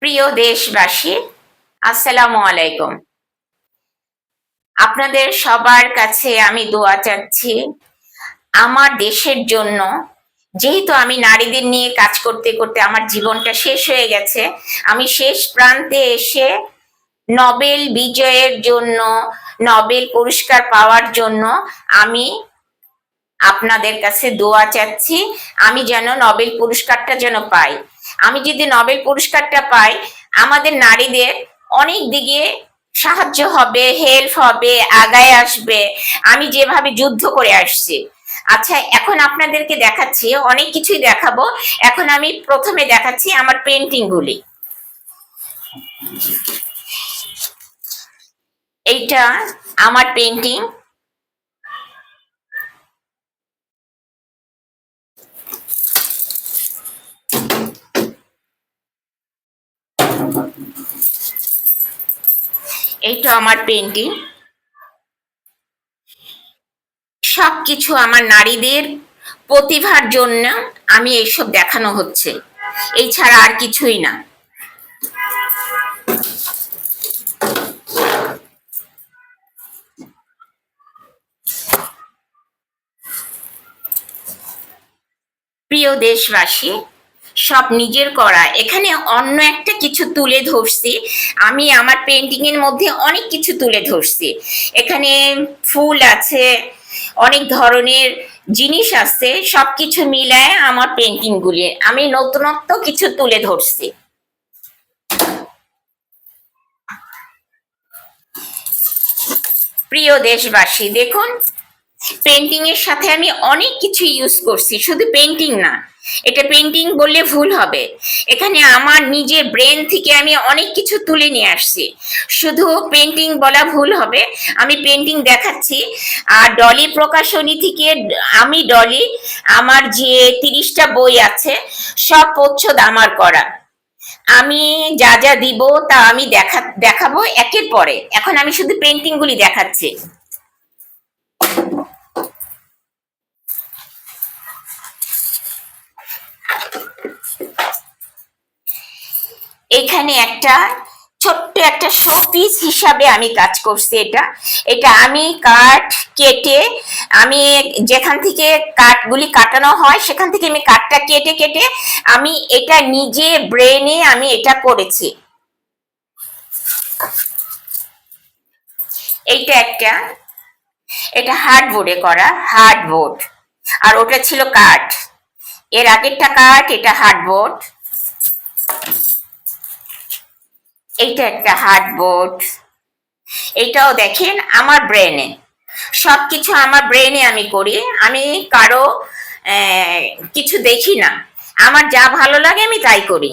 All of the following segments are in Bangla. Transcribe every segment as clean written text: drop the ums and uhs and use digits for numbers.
প্রিয় দেশবাসী, আসসালামু আলাইকুম। আপনাদের সবার কাছে আমি দোয়া চাচ্ছি আমার দেশের জন্য। যেহেতু আমি নারীদের নিয়ে কাজ করতে করতে আমার জীবনটা শেষ হয়ে গেছে, আমি শেষ প্রান্তে এসে নোবেল বিজয়ের জন্য, নোবেল পুরস্কার পাওয়ার জন্য আমি আপনাদের কাছে দোয়া চাচ্ছি আমি যেন নোবেল পুরস্কারটা যেন পাই। আমি যদি নোবেল পুরস্কারটা পাই, আমাদের নারীদের অনেক দিকে সাহায্য হবে, হেল্প হবে, আগায় আসবে। আমি যেভাবে যুদ্ধ করে আসছি। আচ্ছা, এখন আপনাদেরকে দেখাচ্ছি, অনেক কিছুই দেখাবো। এখন আমি প্রথমে দেখাচ্ছি আমার পেন্টিং গুলি। এইটা আমার পেন্টিং। এইটা আমার পেন্টিং। সবকিছু আমার নারীদের প্রতিভার জন্য আমি এইসব দেখানো হচ্ছে, এই ছাড়া আর কিছুই না। প্রিয় দেশবাসী, সব নিজের করা। এখানে অন্য একটা কিছু তুলে ধরছি, আমি আমার পেন্টিং এর মধ্যে অনেক কিছু তুলে ধরছি। এখানে ফুল আছে, অনেক ধরনের জিনিস আছে, সবকিছু মিলায় আমার পেন্টিং গুলি আমি নতুনত্ব কিছু তুলে ধরছি। প্রিয় দেশবাসী, দেখুন, পেন্টিং এর সাথে আমি অনেক কিছু ইউজ করছি, শুধু পেন্টিং না। এটা পেন্টিং বললে ভুল হবে, এখানে আমার নিজের ব্রেন থেকে আমি অনেক কিছু তুলে নিয়ে আসছি। শুধু পেন্টিং বলা ভুল হবে, আমি পেন্টিং দেখাচ্ছি। আর ডলি প্রকাশনী থেকে আমি ডলি, আমার যে 30টা বই আছে সব প্রচ্ছদ আমার করা। আমি যা যা দিব তা আমি দেখাবো একের পরে। এখন আমি শুধু পেন্টিং গুলি দেখাচ্ছি। এখানে একটা ছোট্ট একটা শো পিস হিসাবে আমি কাজ করছি। এটা এটা আমি কাঠ কেটে, আমি যেখান থেকে কাঠগুলি কাটানো হয় সেখান থেকে আমি কাঠটা কেটে কেটে আমি এটা নিজে ব্রেনে আমি এটা করেছি। এইটা একটা, এটা হার্ডবোর্ডে করা, হার্ডবোর্ড। আর ওটা ছিল কাঠ, এর আগেরটা কাঠ, এটা হার্ডবোর্ড। এইটা একটা হার্ডবোর্ড। এইটাও দেখেন আমার ব্রেনে, সবকিছু আমার ব্রেনে আমি করি। আমি কারো কিছু দেখি না, আমার যা ভালো লাগে আমি তাই করি।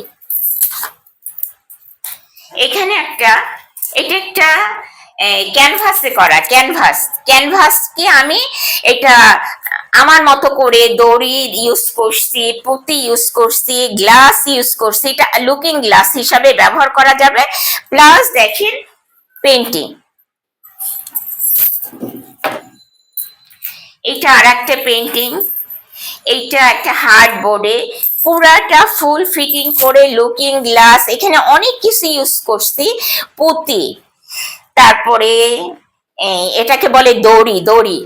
এখানে একটা, এটা একটা ক্যানভাসে করা, ক্যানভাসকে আমি এটা আমার মতো করে দড়ি ইউজ করছি, পুঁতি ইউজ করছি, গ্লাস ইউজ করছি। এটা লুকিং গ্লাস হিসাবে ব্যবহার করা যাবে। প্লাস দেখেন পেন্টিং, এটা আর একটা পেন্টিং। এইটা একটা হার্ডবোর্ডে পুরাটা ফুল ফিটিং করে লুকিং গ্লাস, এখানে অনেক কিছু ইউজ করছি। পুঁতি, তারপরে এটাকে বলে দড়ি, দড়ি,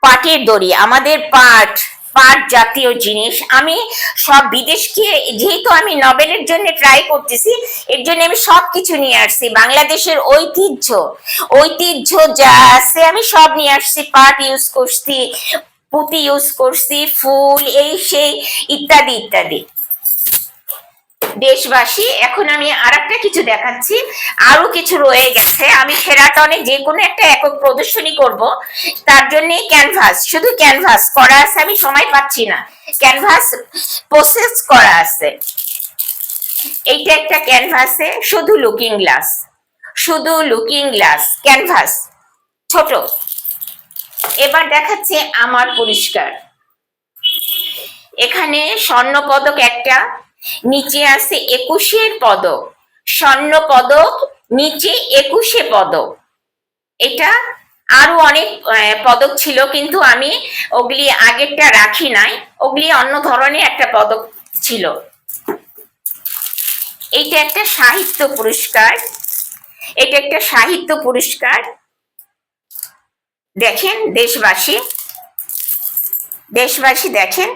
পাটের দড়ি, আমাদের পাট, পাট জাতীয় জিনিস। আমি সব বিদেশকে, যেহেতু আমি নোবেলের জন্য ট্রাই করতেছি, এর জন্য আমি সবকিছু নিয়ে আসছি। বাংলাদেশের ঐতিহ্য, ঐতিহ্য যা আছে আমি সব নিয়ে আসছি। পাট ইউজ করছি, পুঁতি ইউজ করছি, ফুল, এই সেই ইত্যাদি ইত্যাদি। দেশবাসী, এখন আমি আর একটা কিছু দেখাচ্ছি, আরো কিছু রয়ে গেছে। আমি সেরাটনে যে কোনো একটা একক প্রদর্শনী করব, তার জন্য ক্যানভাস, শুধু ক্যানভাস করা আছে, আমি সময় পাচ্ছি না, ক্যানভাস প্রসেস করা আছে। এইটা একটা ক্যানভাসে শুধু লুকিং গ্লাস, শুধু লুকিং গ্লাস, ক্যানভাস ছোট। এবার দেখাচ্ছে আমার পুরস্কার। এখানে স্বর্ণ পদক একটা, নিচে আছে 21 পদক, স্বর্ণ পদক, নিচে 21 পদক। এটা আরো অনেক পদক ছিল, কিন্তু আমি ওগুলি আগেরটা রাখি নাই, ওগুলি অন্য ধরনের একটা পদক ছিল। এইটা একটা সাহিত্য পুরস্কার, এটা একটা সাহিত্য পুরস্কার। দেখেন দেশবাসী, দেশবাসী দেখেন,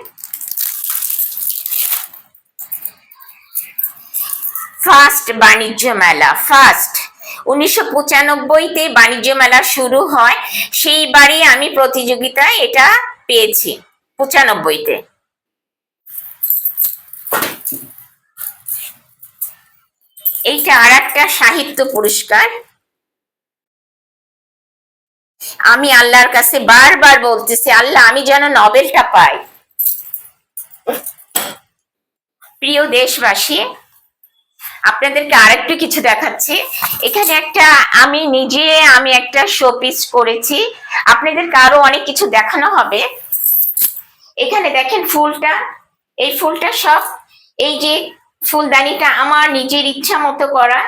ফার্স্ট বাণিজ্য মেলা, ফার্স্ট 1995-তে বাণিজ্য মেলা শুরু হয়, সেইবারই আমি প্রতিযোগিতায় এটা পেয়েছি, 95-তে। এইটা আর একটা সাহিত্য পুরস্কার। আমি আল্লাহর কাছে বারবার বলতেছি, আল্লাহ আমি যেন নোবেলটা পাই। প্রিয় দেশবাসী, আপনাদেরকে আরেকটু কিছু দেখাচ্ছি। এখানে একটা আমি একটা শোপিস করেছি, আপনাদেরকে আরো অনেক কিছু দেখানো হবে। এখানে দেখেন ফুলটা, এই ফুলটা সব, এই যে ফুলদানিটা আমার নিজের ইচ্ছা মতো করা।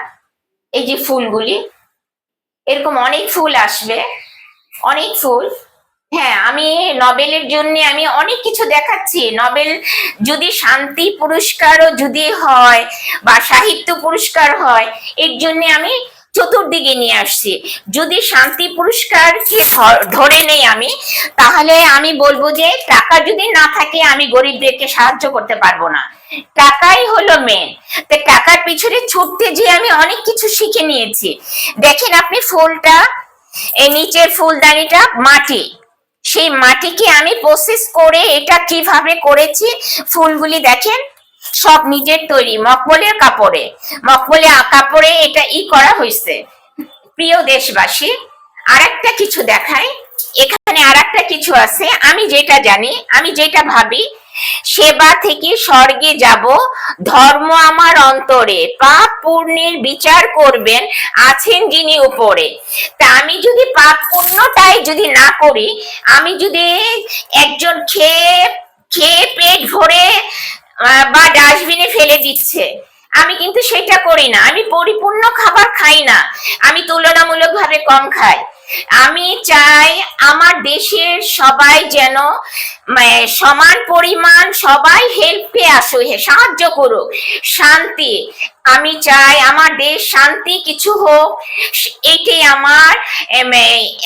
এই যে ফুলগুলি, এরকম অনেক ফুল আসবে, অনেক ফুল। হ্যাঁ, আমি নোবেলের জন্য আমি অনেক কিছু দেখাচ্ছি। নোবেল যদি শান্তি পুরস্কারও যদি হয় বা সাহিত্য পুরস্কার হয়, এর জন্য আমি চতুর্দিকে নিয়ে আসছি। যদি শান্তি পুরস্কারকে ধরে নেই আমি, তাহলে আমি বলবো যে টাকা যদি না থাকে আমি গরিবদেরকে সাহায্য করতে পারবো না। টাকাই হলো মেন। তো টাকার পিছনে ছুটতে যেয়ে আমি অনেক কিছু শিখে নিয়েছি। দেখেন আপনি ফুলটা, এই নিচের ফুলদানিটা মাটি, সেই মাটিকে আমি প্রসেস করে এটা কিভাবে করেছি। ফুলগুলি দেখেন সব নিজের তৈরি, মখমলের কাপড়ে, কাপড়ে এটা করা হয়েছে। প্রিয় দেশবাসী, আরেকটা কিছু দেখাই। এখানে আরেকটা কিছু আছে, আমি যেটা জানি, আমি যেটা ভাবি, সেবা থেকে স্বর্গে যাব, ধর্ম আমার অন্তরে, পাপ পুণ্যের বিচার করবেন, আছেন যিনি উপরে। তা আমি যদি পাপ পুণ্যটাই যদি না করি, আমি যদি একজন খেয়ে খেয়ে পেট ভরে বা ডাস্টবিনে ফেলে দিচ্ছে, আমি কিন্তু সেটা করি না। আমি পরিপূর্ণ খাবার খাই না, আমি তুলনামূলকভাবে কম খাই। আমি চাই আমার দেশের সবাই যেন সমান পরিমাণ, সবাই হেল্পে আসুক, সাহায্য করুক, শান্তি। আমি চাই আমার দেশ শান্তি কিছু হোক, এটাই আমার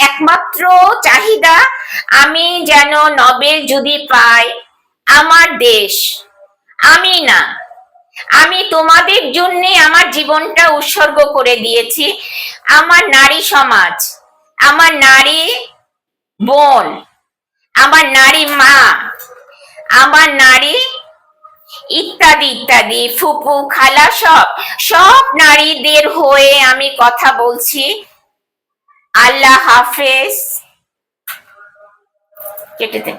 একমাত্র চাহিদা। আমি যেন নোবেল যদি পাই, আমার দেশ, আমি না, আমি তোমাদের জন্য আমার জীবনটা উৎসর্গ করে দিয়েছি। আমার নারী সমাজ, আমার নারী বোন, আমার নারী মা, আমার নারী ইত্যাদি ইত্যাদি, ফুপু খালা, সব সব নারীদের হয়ে আমি কথা বলছি। আল্লাহ হাফেজ। কেটে দে।